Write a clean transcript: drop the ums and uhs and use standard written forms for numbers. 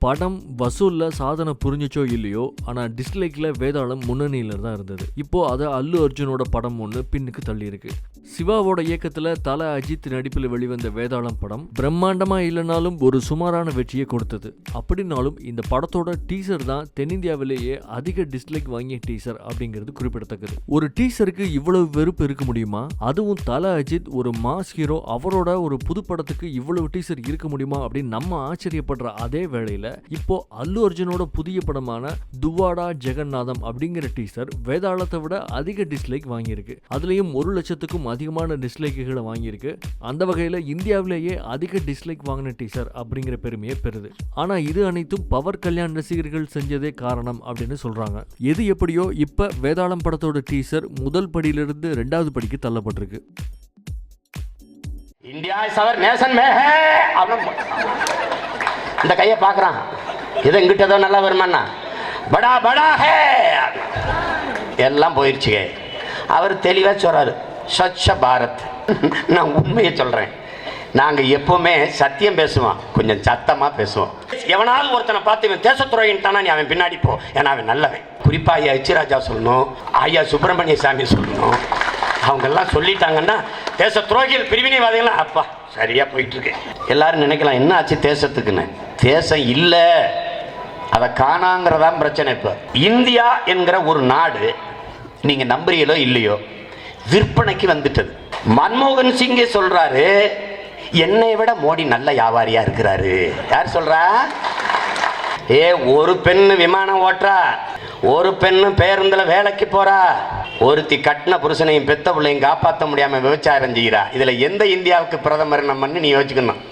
படம் வசூல்ல சாதனை புரிஞ்சுச்சோ இல்லையோ, ஆனா டிஸ்லைக்ல வேதாளம் முன்னணியில தான் இருந்தது. இப்போ அது அல்லு அர்ஜுனோட படம் ஒன்று பின்னுக்கு தள்ளி இருக்கு. சிவாவோட இயக்கத்துல தல அஜித் நடிப்பில் வெளிவந்த வேதாளம் படம் பிரம்மாண்டமா இல்லைனாலும் ஒரு சுமாரான வெற்றியை கொடுத்தது. அப்படின்னாலும் இந்த படத்தோட டீசர் தான் தென்னிந்தியாவிலேயே அதிக டிஸ்லைக் வாங்கிய டீசர் அப்படிங்கிறது குறிப்பிடத்தக்கது. ஒரு டீசருக்கு இவ்வளவு வெறுப்பு இருக்க முடியுமா? அதுவும் தல அஜித் ஒரு மாஸ் ஹீரோ, அவரோட ஒரு புது படத்துக்கு இவ்வளவு டீசர் இருக்க முடியுமா அப்படின்னு நம்ம ஆச்சரியப்படுற அதே வேளையில இப்போ அல்லு அர்ஜுனோட புதிய படமான துவாடா ஜெகநாதம் அப்படிங்கிற டீசர் வேதாளத்தை விட அதிக டிஸ்லைக் வாங்கியிருக்கு. அதுலயும் 1 லட்சத்துக்கும் அதிகமான டிஸ்லைக்குகளை வாங்கியிருக்கு. அந்த வகையில இந்தியாவிலேயே அதிக டிஸ்லைக் வாங்கின டீசர் அப்படிங்கிற பெருமையை பெறுது. ஆனா இது அனைத்தும் பவர் கல்யாண் ரசிகர்கள் செஞ்சதே காரணம் அப்படின்னு சொல்றாங்க. எது எப்படியோ இப்ப வேதாளம் படத்தோட டீசர் முதல் படியிலிருந்து 2வது படிக்கு தள்ளப்பட்டிருக்கு. இந்தியா இஸ் அவர் நேஷன் மே ஹே இந்த கையை பார்க்குறான், இது எங்கிட்ட ஏதோ நல்லா வருமாண்ணா, படா படா ஹே எல்லாம் போயிடுச்சுங்க. அவர் தெளிவாக சொல்கிறாரு, ஸ்வச்ச பாரத். நான் உண்மையை சொல்கிறேன், நாங்கள் எப்போவுமே சத்தியம் பேசுவோம், கொஞ்சம் சத்தமாக பேசுவோம். எவனாவது ஒருத்தனை பார்த்து இவன் தேசத்துறையின்ட்டானா நீ அவன் பின்னாடி போ, ஏன்னா அவன் நல்லவன். குறிப்பாக ஐயா எச்ராஜா சொல்லணும், ஐயா சுப்பிரமணிய சாமி சொல்லணும். அவங்கெல்லாம் சொல்லிட்டாங்கன்னா தேச துரோகிகள் பிரிவினைவாதிகள் அப்பா சரியா போயிட்டு இருக்கு. எல்லாரும் நினைக்கலாம் என்ன ஆச்சு தேசத்துக்குன்னு. தேசம் இல்லை, அதை காணாங்கிறதான் பிரச்சனை. இப்போ இந்தியா என்கிற ஒரு நாடு நீங்க நம்புறீங்களோ இல்லையோ விற்பனைக்கு வந்துட்டது. மன்மோகன் சிங்கே சொல்றாரு, என்னை விட மோடி நல்ல வியாபாரியா இருக்கிறாரு. யார் சொல்றா? ஒரு பெண்ணு விமானம் ஓட்டுறா, ஒரு பெண்ணு பேருந்துல வேலைக்கு போறா, ஒருத்தி கட்டின புருஷனையும் பெத்த பிள்ளையும் காப்பாற்ற முடியாம விபச்சாரம் செய்கிறா. இதுல எந்த இந்தியாவுக்கு பிரதமர் நம்மன்னு நீ யோசிக்கணும்.